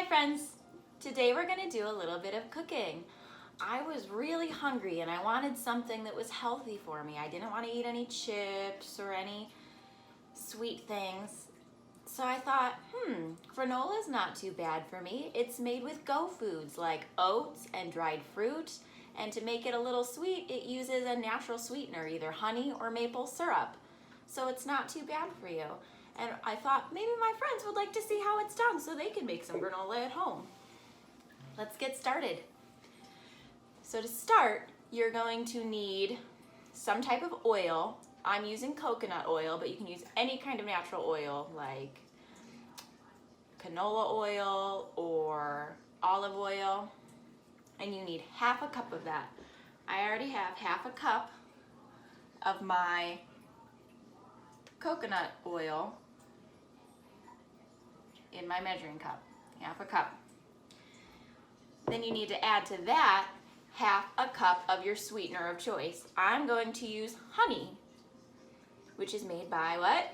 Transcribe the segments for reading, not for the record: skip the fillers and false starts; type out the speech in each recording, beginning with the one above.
Hi friends! Today we're going to do a little bit of cooking. I was really hungry and I wanted something that was healthy for me. I didn't want to eat any chips or any sweet things. So I thought, granola is not too bad for me. It's made with go foods like oats and dried fruit. And to make it a little sweet, it uses a natural sweetener, either honey or maple syrup. So it's not too bad for you. And I thought maybe my friends would like to see how it's done so they can make some granola at home. Let's get started. So to start, you're going to need some type of oil. I'm using coconut oil, but you can use any kind of natural oil like canola oil or olive oil. And you need half a cup of that. I already have half a cup of my coconut oil in my measuring cup, half a cup. Then you need to add to that half a cup of your sweetener of choice. I'm going to use honey, which is made by what?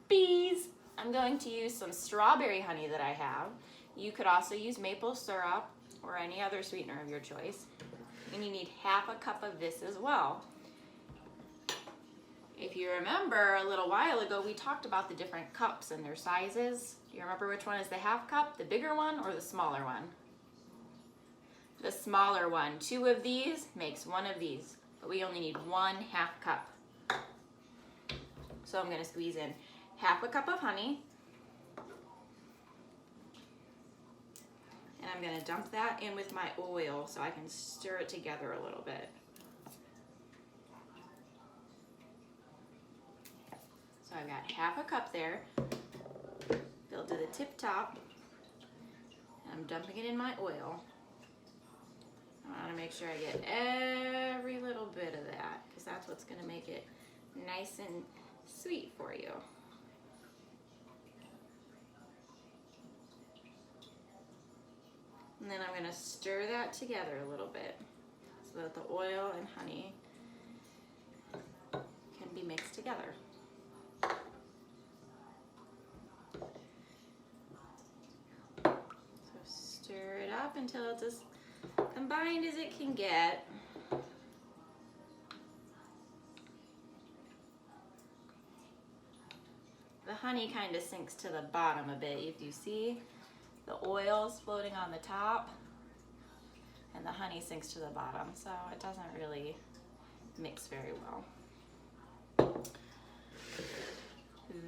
Bees. I'm going to use some strawberry honey that I have. You could also use maple syrup or any other sweetener of your choice. And you need half a cup of this as well. If you remember a little while ago, we talked about the different cups and their sizes. Do you remember which one is the half cup, the bigger one or the smaller one? The smaller one. 2 of these makes 1 of these, but we only need 1 half cup. So I'm going to squeeze in half a cup of honey. And I'm going to dump that in with my oil so I can stir it together a little bit. So I've got half a cup there, filled to the tip top, and I'm dumping it in my oil. I want to make sure I get every little bit of that, because that's what's going to make it nice and sweet for you. And then I'm going to stir that together a little bit so that the oil and honey can be mixed together. Stir it up until it's as combined as it can get. The honey kind of sinks to the bottom a bit. If you see the oil's floating on the top and the honey sinks to the bottom, so it doesn't really mix very well.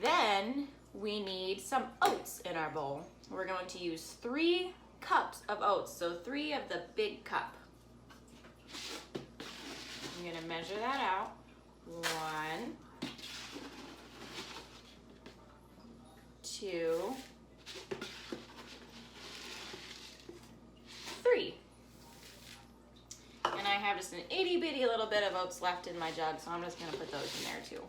Then we need some oats in our bowl. We're going to use 3 cups of oats, so 3 of the big cup. I'm going to measure that out. 1, 2, 3. And I have just an itty bitty little bit of oats left in my jug, so I'm just going to put those in there too.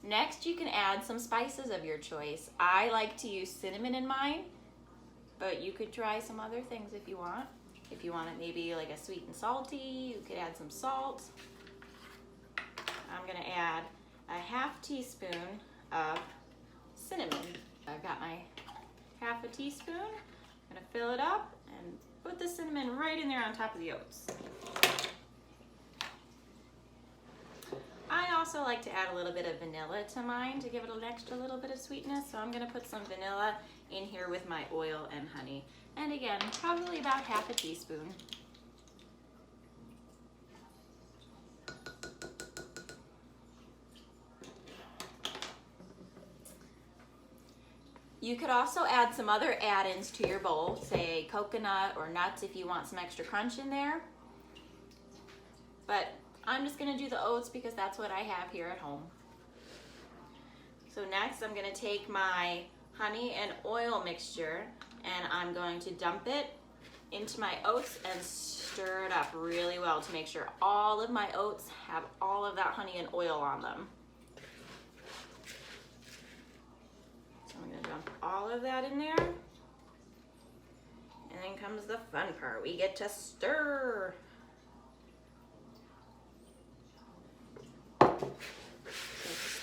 Next, you can add some spices of your choice. I like to use cinnamon in mine, but you could try some other things if you want. If you want it maybe like a sweet and salty, you could add some salt. I'm gonna add a half teaspoon of cinnamon. I've got my half a teaspoon. I'm gonna fill it up and put the cinnamon right in there on top of the oats. I also like to add a little bit of vanilla to mine to give it an extra little bit of sweetness. So I'm going to put some vanilla in here with my oil and honey. And again, probably about half a teaspoon. You could also add some other add-ins to your bowl, say coconut or nuts if you want some extra crunch in there. But I'm just going to do the oats because that's what I have here at home. So next I'm going to take my honey and oil mixture and I'm going to dump it into my oats and stir it up really well to make sure all of my oats have all of that honey and oil on them. So I'm going to dump all of that in there. And then comes the fun part. We get to stir.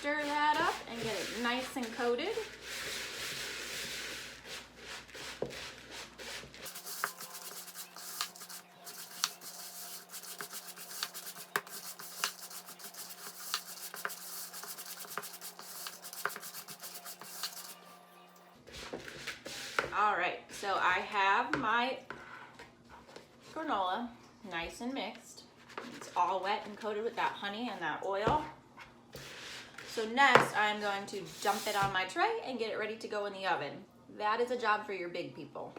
Stir that up and get it nice nice and coated. All right, so I have my granola nice and mixed. It's all wet and coated with that honey and that oil. So next I'm going to dump it on my tray and get it ready to go in the oven. That is a job for your big people.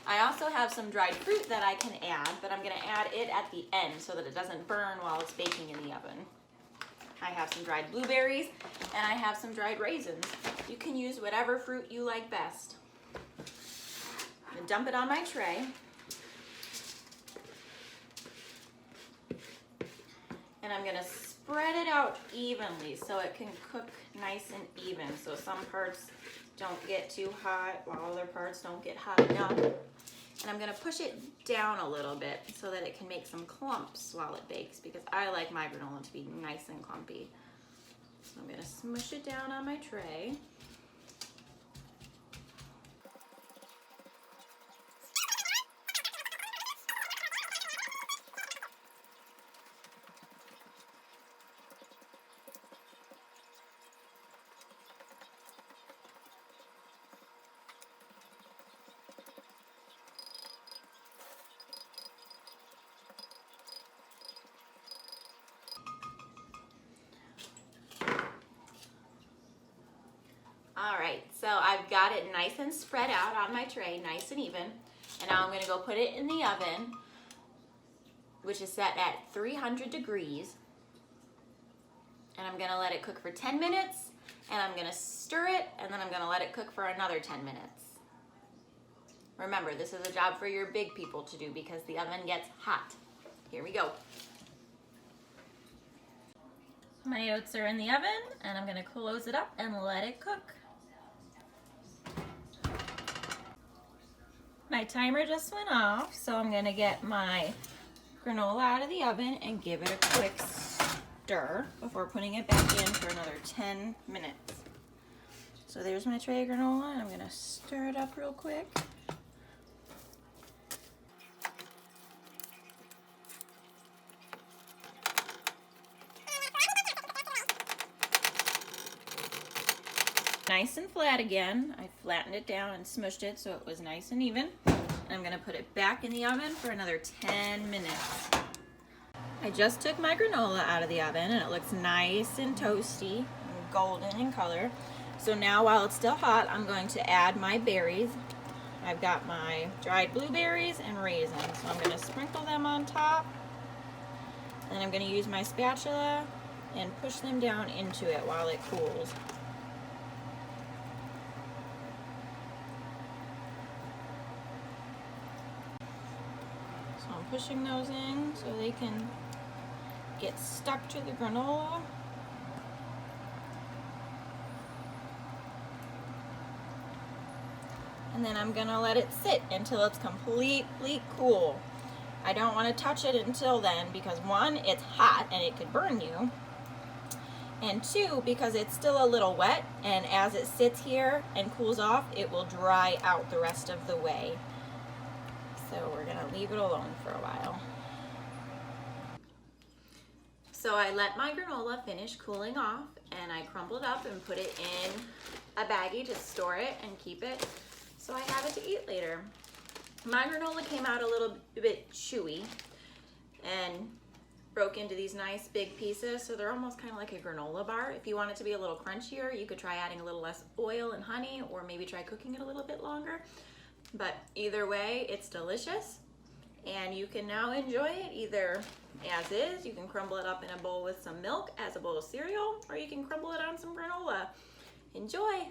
I also have some dried fruit that I can add, but I'm gonna add it at the end so that it doesn't burn while it's baking in the oven. I have some dried blueberries and I have some dried raisins. You can use whatever fruit you like best. I'm gonna dump it on my tray. And I'm gonna spread it out evenly so it can cook nice and even. So some parts don't get too hot while other parts don't get hot enough. And I'm gonna push it down a little bit so that it can make some clumps while it bakes, because I like my granola to be nice and clumpy. So I'm gonna smush it down on my tray. All right, so I've got it nice and spread out on my tray, nice and even. And now I'm gonna go put it in the oven, which is set at 300 degrees. And I'm gonna let it cook for 10 minutes, and I'm gonna stir it, and then I'm gonna let it cook for another 10 minutes. Remember, this is a job for your big people to do because the oven gets hot. Here we go. My oats are in the oven, and I'm gonna close it up and let it cook. My timer just went off, so I'm gonna get my granola out of the oven and give it a quick stir before putting it back in for another 10 minutes. So there's my tray of granola, and I'm gonna stir it up real quick. Nice and flat again. I flattened it down and smushed it so it was nice and even. And I'm gonna put it back in the oven for another 10 minutes. I just took my granola out of the oven and it looks nice and toasty and golden in color. So now while it's still hot, I'm going to add my berries. I've got my dried blueberries and raisins. So I'm gonna sprinkle them on top. And I'm gonna use my spatula and push them down into it while it cools. So I'm pushing those in so they can get stuck to the granola. And then I'm gonna let it sit until it's completely cool. I don't want to touch it until then because one, it's hot and it could burn you. And two, because it's still a little wet, and as it sits here and cools off, it will dry out the rest of the way. So we're gonna leave it alone for a while. So I let my granola finish cooling off, and I crumbled up and put it in a baggie to store it and keep it so I have it to eat later. My granola came out a little bit chewy and broke into these nice big pieces, so they're almost kind of like a granola bar. If you want it to be a little crunchier, you could try adding a little less oil and honey, or maybe try cooking it a little bit longer. But either way, it's delicious, and you can now enjoy it either as is. You can crumble it up in a bowl with some milk as a bowl of cereal, or you can crumble it on some granola. Enjoy!